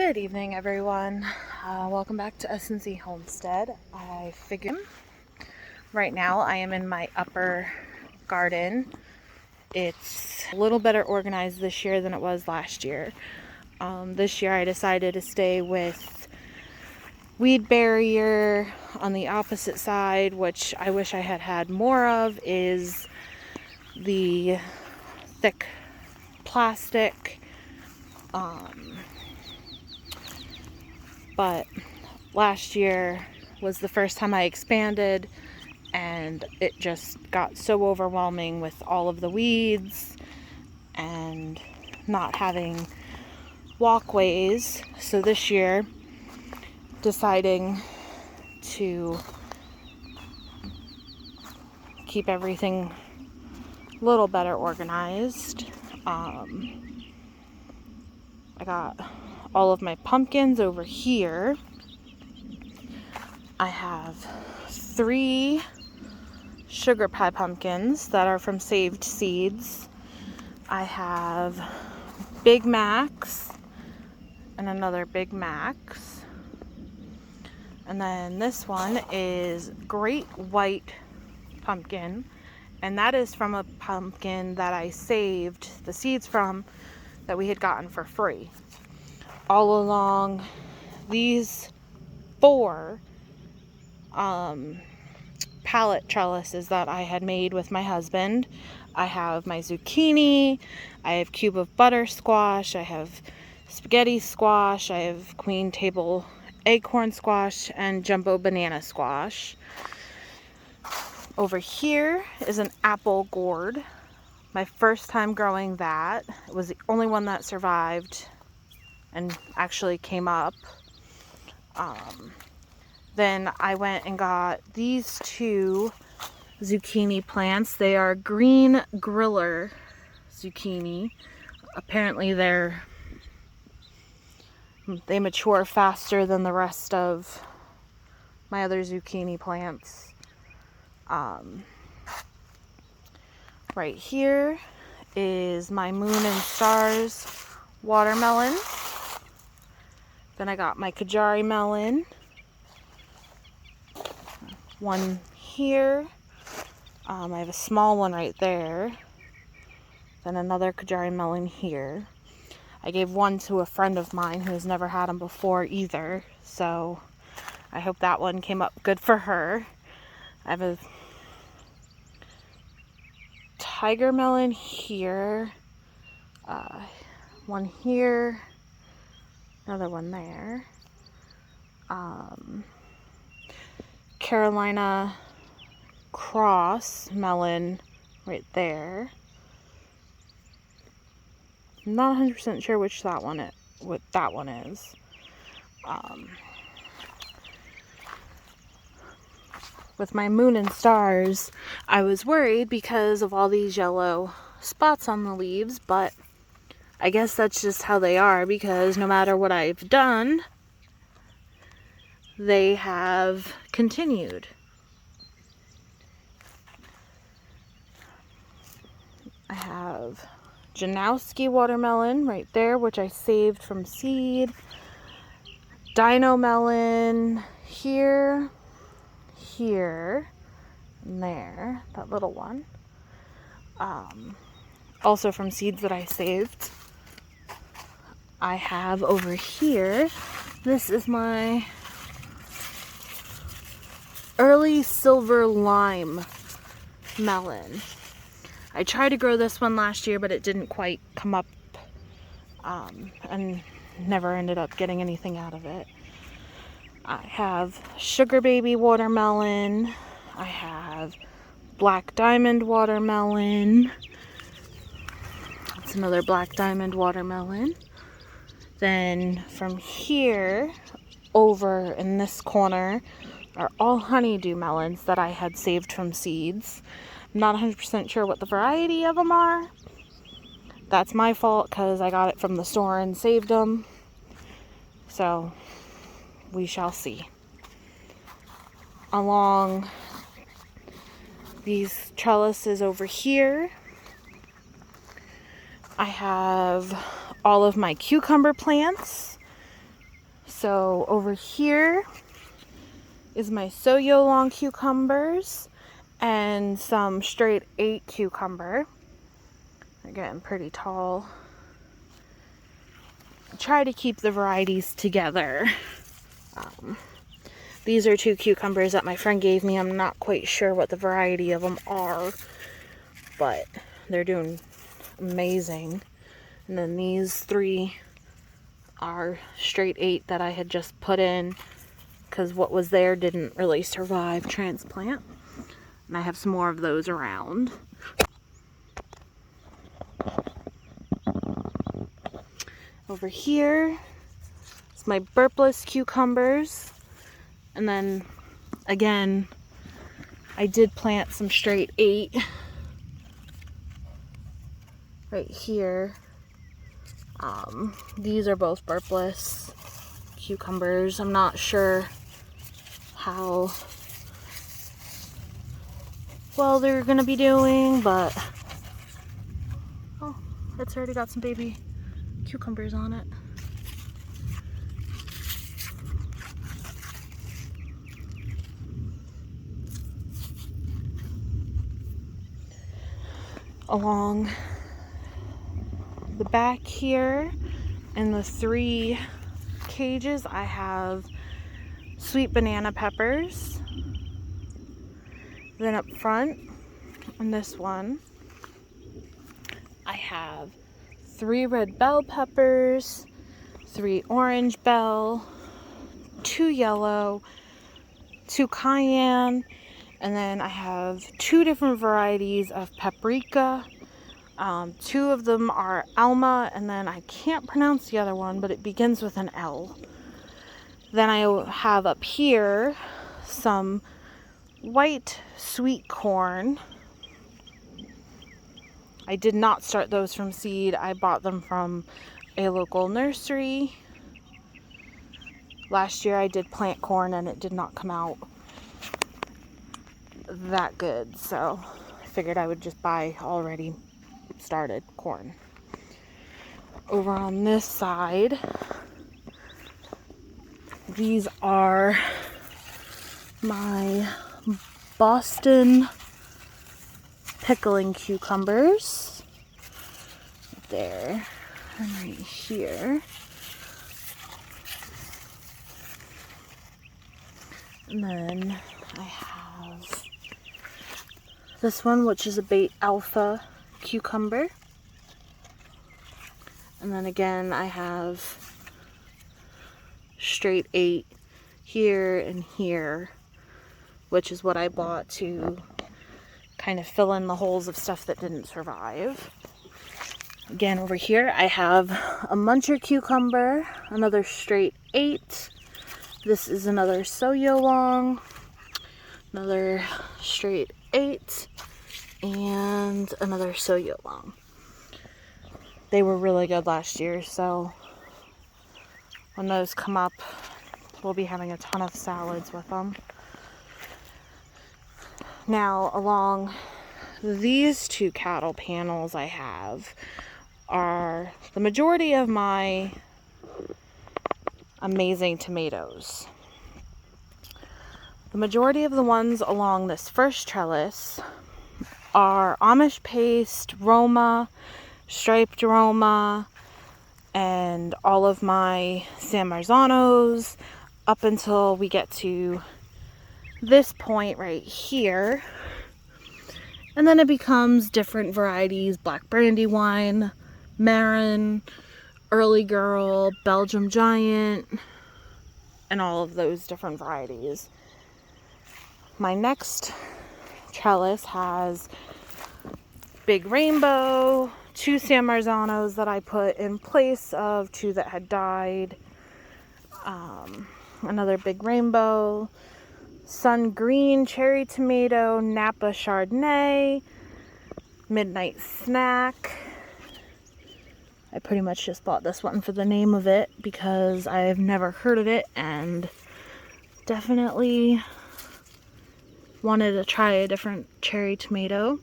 Good evening, everyone. Welcome back to S&C Homestead. I figured right now I am in my upper garden. It's a little better organized this year than it was last year. This year I decided to stay with weed barrier. On the opposite side, which I wish I had had more of, is the thick plastic. But last year was the first time I expanded, and it just got so overwhelming with all of the weeds and not having walkways. So this year, deciding to keep everything a little better organized. I got all of my pumpkins over here. I have 3 sugar pie pumpkins that are from Saved Seeds. I have Big Macs and another Big Macs. And then this one is Great White Pumpkin, and that is from a pumpkin that I saved the seeds from that we had gotten for free. All along these 4 pallet trellises that I had made with my husband, I have my zucchini, I have cube of butter squash, I have spaghetti squash, I have queen table acorn squash, and jumbo banana squash. Over here is an apple gourd. My first time growing that. It was the only one that survived and actually came up. Then I went and got these 2 zucchini plants. They are green griller zucchini. Apparently they mature faster than the rest of my other zucchini plants. Right here is my Moon and Stars watermelon. Then I got my Kajari melon. One here. I have a small one right there. Then another Kajari melon here. I gave one to a friend of mine who has never had them before either, so I hope that one came up good for her. I have a tiger melon here, one here, another one there, Carolina cross melon right there. I'm not 100% sure what that one is. With my Moon and Stars, I was worried because of all these yellow spots on the leaves, but I guess that's just how they are, because no matter what I've done, they have continued. I have Janowski watermelon right there, which I saved from seed. Dino melon here, and there, that little one. Also from seeds that I saved. I have over here, this is my early silver lime melon. I tried to grow this one last year, but it didn't quite come up, and never ended up getting anything out of it. I have Sugar Baby watermelon. I have Black Diamond watermelon. That's another Black Diamond watermelon. Then from here, over in this corner, are all honeydew melons that I had saved from seeds. I'm not 100% sure what the variety of them are. That's my fault because I got it from the store and saved them. So we shall see. Along these trellises over here, I have all of my cucumber plants. So over here is my Soyo long cucumbers and some straight 8 cucumber. They're getting pretty tall. I try to keep the varieties together. These are 2 cucumbers that my friend gave me. I'm not quite sure what the variety of them are, but they're doing amazing. And then these 3 are straight 8 that I had just put in because what was there didn't really survive transplant. And I have some more of those around. Over here is my burpless cucumbers. And then again, I did plant some straight 8 right here. These are both burpless cucumbers. I'm not sure how well they're gonna be doing, but oh, it's already got some baby cucumbers on it. Along the back here in the 3 cages, I have sweet banana peppers. Then up front in this one, I have 3 red bell peppers, 3 orange bell, 2 yellow, 2 cayenne, and then I have 2 different varieties of paprika. 2 of them are Alma, and then I can't pronounce the other one, but it begins with an L. Then I have up here some white sweet corn. I did not start those from seed. I bought them from a local nursery. Last year I did plant corn and it did not come out that good, so I figured I would just buy already started corn. Over on this side, these are my Boston pickling cucumbers. There and right here. And then I have this one, which is a Bait Alpha cucumber. And then again, I have straight 8 here and here, which is what I bought to kind of fill in the holes of stuff that didn't survive. Again, over here, I have a muncher cucumber, another straight 8. This is another Soyo long, another straight 8, and another Soyo long. They were really good last year, so when those come up, we'll be having a ton of salads with them. Now, along these 2 cattle panels I have are the majority of my amazing tomatoes. The majority of the ones along this first trellis are Amish paste, Roma, striped Roma, and all of my San Marzanos up until we get to this point right here. And then it becomes different varieties: Black Brandywine, Marin, Early Girl, Belgium Giant, and all of those different varieties. My next trellis has Big Rainbow, 2 San Marzanos that I put in place of 2 that had died, another Big Rainbow, Sun Green Cherry Tomato, Napa Chardonnay, Midnight Snack. I pretty much just bought this one for the name of it because I've never heard of it and definitely wanted to try a different cherry tomato.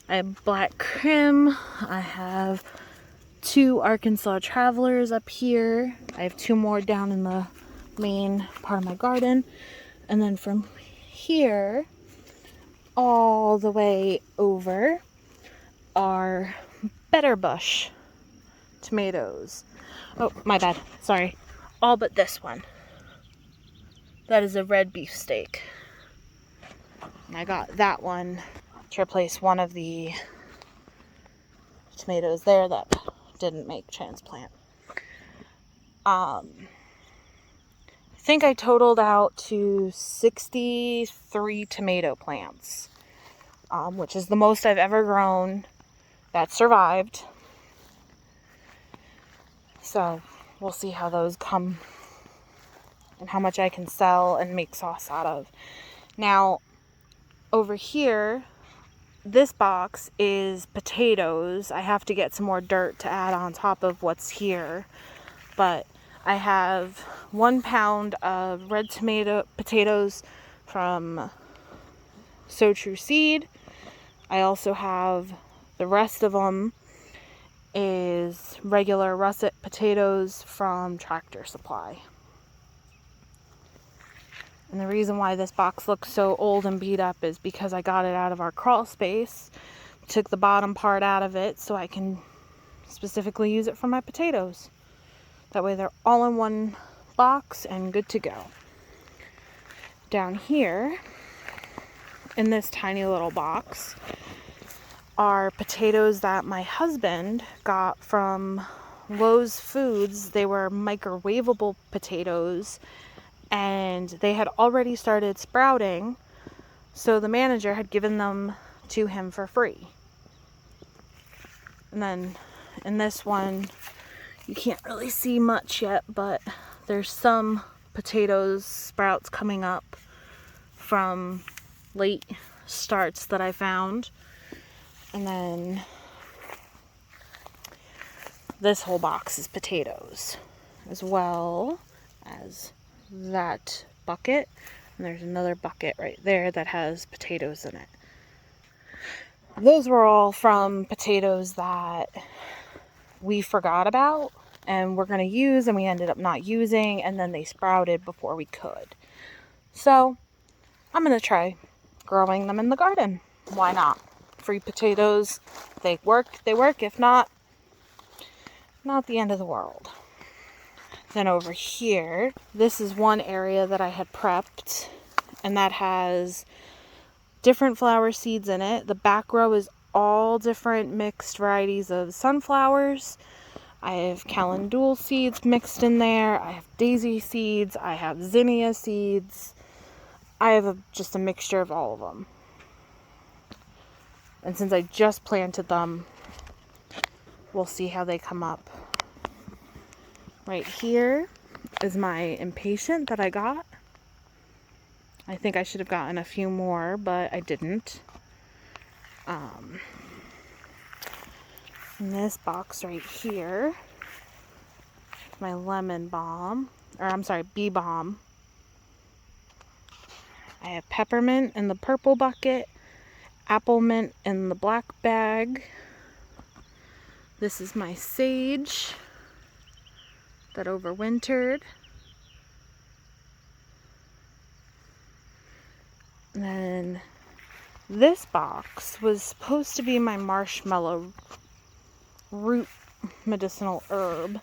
I have Black Krim. I have 2 Arkansas Travelers up here. I have 2 more down in the main part of my garden. And then from here all the way over are Better Bush tomatoes. Oh, my bad. Sorry. All but this one. That is a red beefsteak. And I got that one to replace one of the tomatoes there that didn't make transplant. I think I totaled out to 63 tomato plants, which is the most I've ever grown that survived. So we'll see how those come and how much I can sell and make sauce out of. Now, over here, this box is potatoes. I have to get some more dirt to add on top of what's here. But I have 1 pound of red potatoes from So True Seed. I also have the rest of them is regular russet potatoes from Tractor Supply. And the reason why this box looks so old and beat up is because I got it out of our crawl space, took the bottom part out of it so I can specifically use it for my potatoes. That way they're all in one box and good to go. Down here, in this tiny little box, are potatoes that my husband got from Lowe's Foods. They were microwavable potatoes, and they had already started sprouting, so the manager had given them to him for free. And then in this one, you can't really see much yet, but there's some potatoes, sprouts coming up from late starts that I found. And then this whole box is potatoes, as well as that bucket. And there's another bucket right there that has potatoes in it. Those were all from potatoes that we forgot about and we're going to use, and we ended up not using, and then they sprouted before we could. So I'm going to try growing them in the garden. Why not? Free potatoes. They work. If not the end of the world. Then over here, this is one area that I had prepped, and that has different flower seeds in it. The back row is all different mixed varieties of sunflowers. I have calendula seeds mixed in there. I have daisy seeds. I have zinnia seeds. I have just a mixture of all of them. And since I just planted them, we'll see how they come up. Right here is my impatient that I got. I think I should have gotten a few more, but I didn't. In this box right here, my lemon balm, bee balm. I have peppermint in the purple bucket, apple mint in the black bag. This is my sage that overwintered. And then this box was supposed to be my marshmallow root medicinal herb.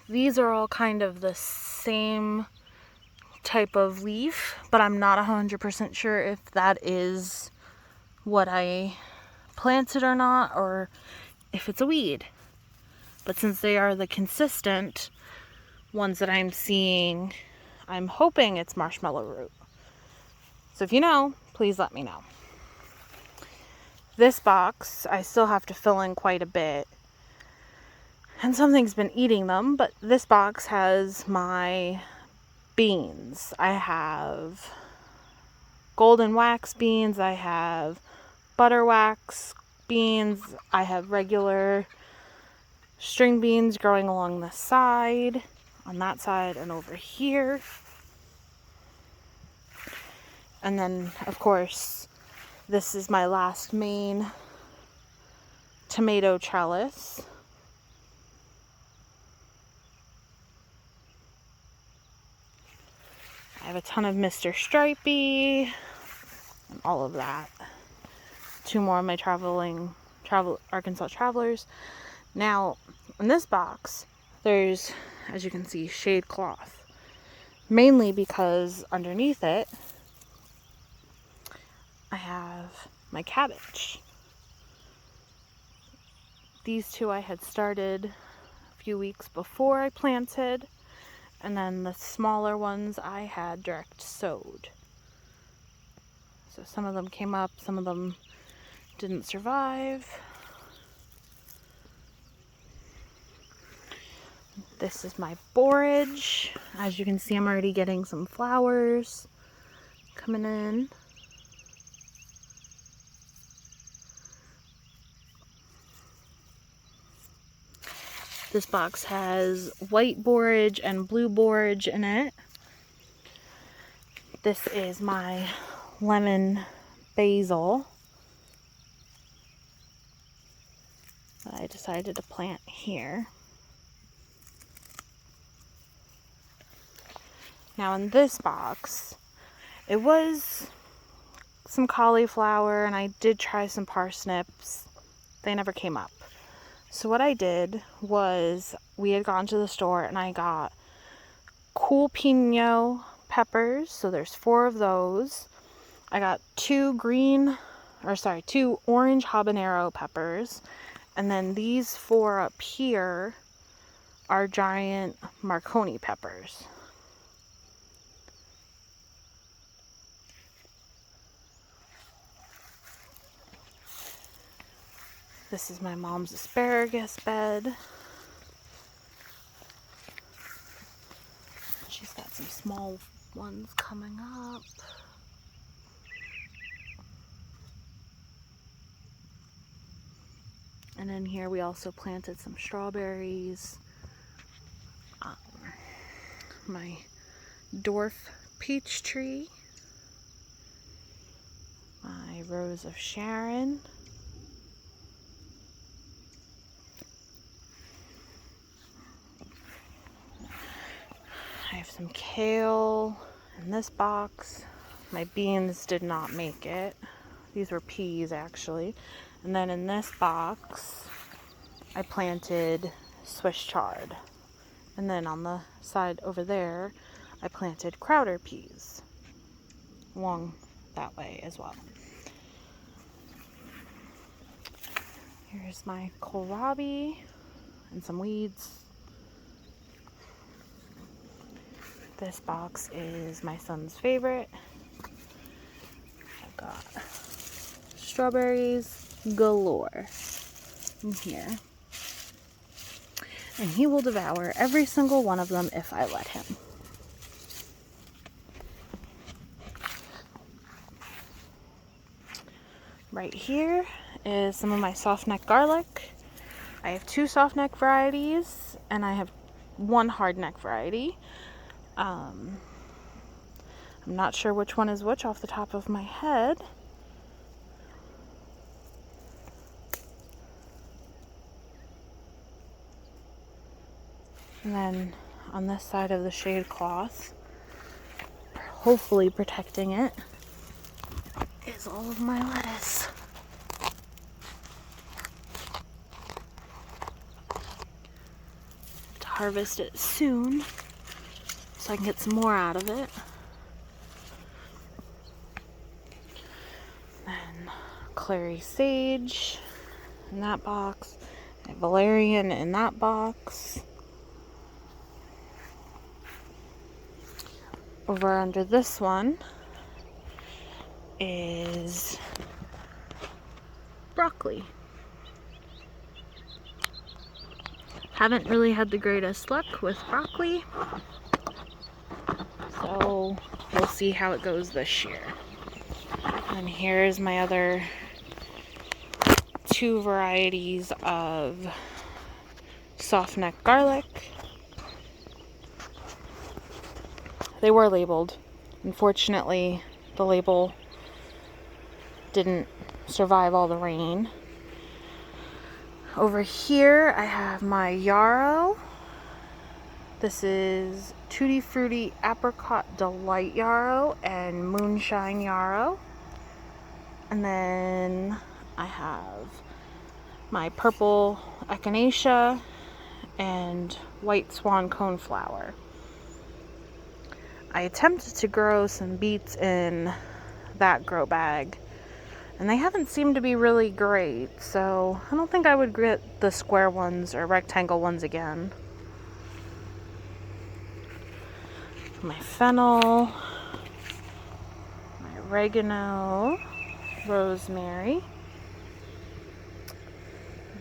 These are all kind of the same type of leaf, but I'm not 100% sure if that is what I planted or not, or if it's a weed. But since they are the consistent ones that I'm seeing, I'm hoping it's marshmallow root. So if you know, please let me know. This box, I still have to fill in quite a bit. And something's been eating them, but this box has my beans. I have golden wax beans. I have butter wax beans. I have regular string beans growing along the side, on that side, and over here. And then, of course, this is my last main tomato trellis. I have a ton of Mr. Stripey and all of that. 2 more of my Arkansas Travelers. Now, in this box, there's, as you can see, shade cloth. Mainly because underneath it, I have my cabbage. These 2 I had started a few weeks before I planted, and then the smaller ones I had direct sowed. So some of them came up, some of them didn't survive. This is my borage. As you can see, I'm already getting some flowers coming in. This box has white borage and blue borage in it. This is my lemon basil that I decided to plant here. Now in this box, it was some cauliflower, and I did try some parsnips. They never came up. So what I did was, we had gone to the store and I got cool pino peppers. So there's 4 of those. I got 2 orange habanero peppers. And then these 4 up here are giant Marconi peppers. This is my mom's asparagus bed. She's got some small ones coming up. And in here we also planted some strawberries. My dwarf peach tree. My rose of Sharon. I have some kale in this box. My beans did not make it. These were peas, actually. And then in this box, I planted Swiss chard. And then on the side over there, I planted Crowder peas along that way as well. Here's my kohlrabi and some weeds. This box is my son's favorite. I've got strawberries galore in here. And he will devour every single one of them if I let him. Right here is some of my soft neck garlic. I have 2 soft neck varieties and I have 1 hard neck variety. I'm not sure which one is which off the top of my head. And then on this side of the shade cloth, hopefully protecting it, is all of my lettuce. To harvest it soon, so I can get some more out of it. Then clary sage in that box, and valerian in that box. Over under this one is broccoli. Haven't really had the greatest luck with broccoli, so we'll see how it goes this year. And here's my other 2 varieties of soft neck garlic. They were labeled. Unfortunately, the label didn't survive all the rain. Over here I have my yarrow. This is Tutti Frutti Apricot Delight yarrow and Moonshine yarrow. And then I have my purple echinacea and white swan coneflower. I attempted to grow some beets in that grow bag, and they haven't seemed to be really great, so I don't think I would get the square ones or rectangle ones again. My fennel, my oregano, rosemary.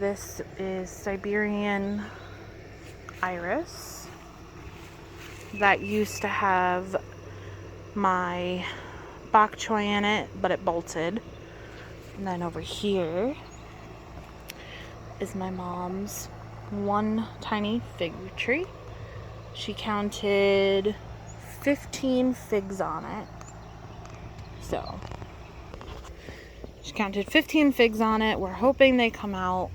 This is Siberian iris. That used to have my bok choy in it, but it bolted. And then over here is my mom's one tiny fig tree. She counted 15 figs on it. So she counted 15 figs on it. We're hoping they come out.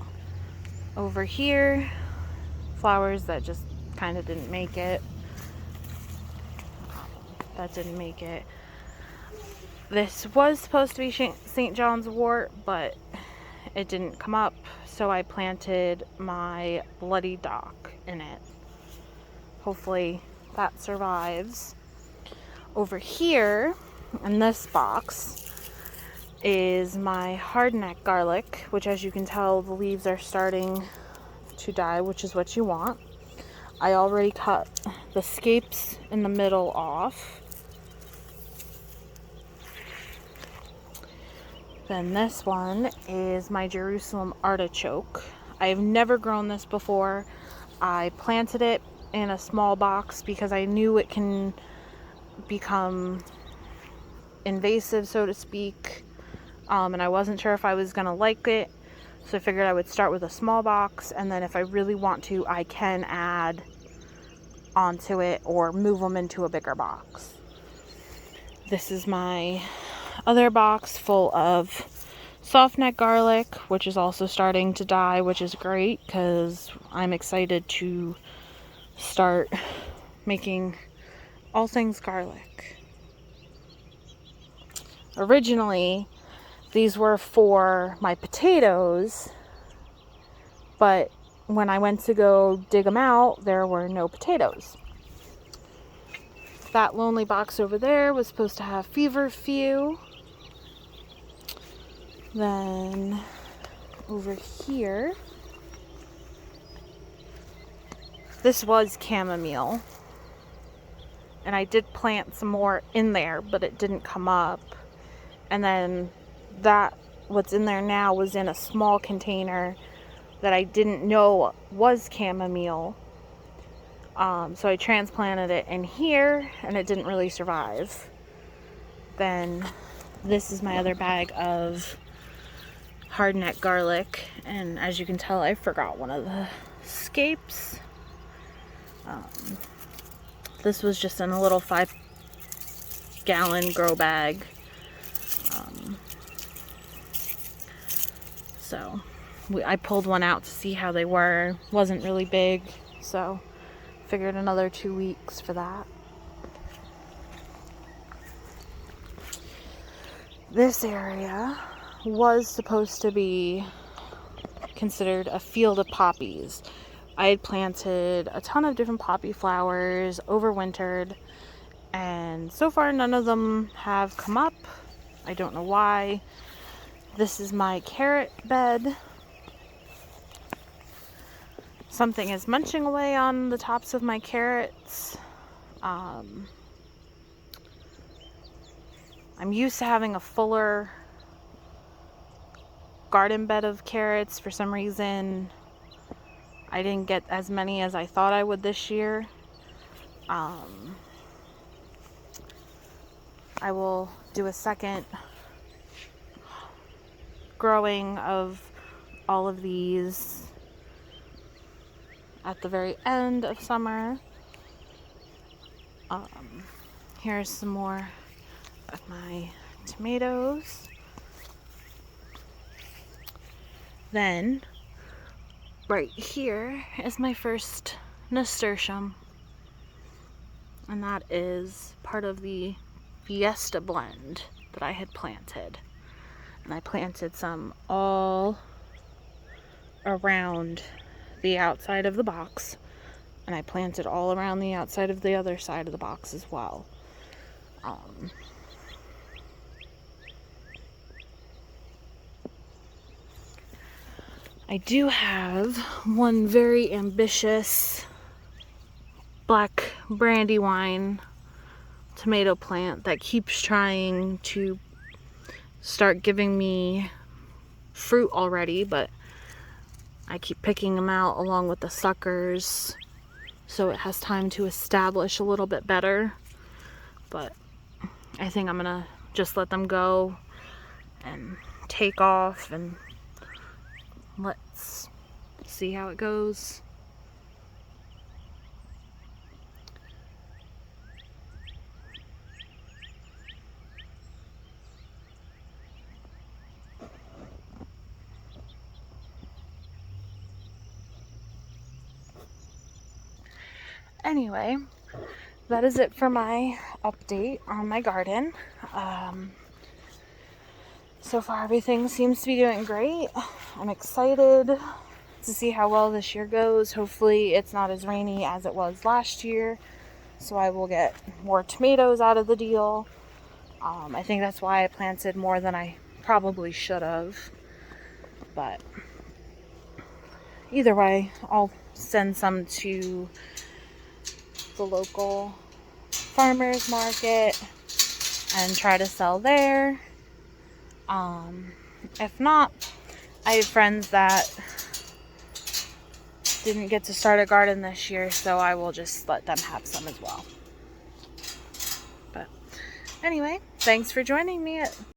Over here, flowers that just kind of didn't make it. That didn't make it. This was supposed to be St. John's wort, but it didn't come up, so I planted my bloody dock in it. Hopefully that survives. Over here in this box is my hardneck garlic, which, as you can tell, the leaves are starting to die, which is what you want. I already cut the scapes in the middle off. Then this one is my Jerusalem artichoke. I've never grown this before. I planted it in a small box because I knew it can become invasive, so to speak, and I wasn't sure if I was gonna like it, so I figured I would start with a small box, and then if I really want to, I can add onto it or move them into a bigger box. This is my other box full of soft neck garlic, which is also starting to die, which is great because I'm excited to start making all things garlic. Originally, these were for my potatoes, but when I went to go dig them out, there were no potatoes. That lonely box over there was supposed to have feverfew. Then over here, this was chamomile, and I did plant some more in there, but it didn't come up. And then that what's in there now was in a small container that I didn't know was chamomile. So I transplanted it in here, and it didn't really survive. Then this is my other bag of hardneck garlic, and as you can tell, I forgot one of the scapes. This was just in a little 5-gallon grow bag. So I pulled one out to see how they were. Wasn't really big, so figured another 2 weeks for that. This area was supposed to be considered a field of poppies. I had planted a ton of different poppy flowers, overwintered, and so far none of them have come up. I don't know why. This is my carrot bed. Something is munching away on the tops of my carrots. I'm used to having a fuller garden bed of carrots. For some reason, I didn't get as many as I thought I would this year. I will do a second growing of all of these at the very end of summer. Here's some more of my tomatoes. Then right here is my first nasturtium, and that is part of the Fiesta blend that I had planted. And I planted some all around the outside of the box, and I planted all around the outside of the other side of the box as well. I do have one very ambitious black brandywine tomato plant that keeps trying to start giving me fruit already, but I keep picking them out along with the suckers, so it has time to establish a little bit better. But I think I'm gonna just let them go and take off, and let's see how it goes. Anyway, that is it for my update on my garden. So far everything seems to be doing great. I'm excited to see how well this year goes. Hopefully it's not as rainy as it was last year, so I will get more tomatoes out of the deal. I think that's why I planted more than I probably should have, but either way, I'll send some to the local farmers market and try to sell there. If not, I have friends that didn't get to start a garden this year, so I will just let them have some as well. But anyway, thanks for joining me at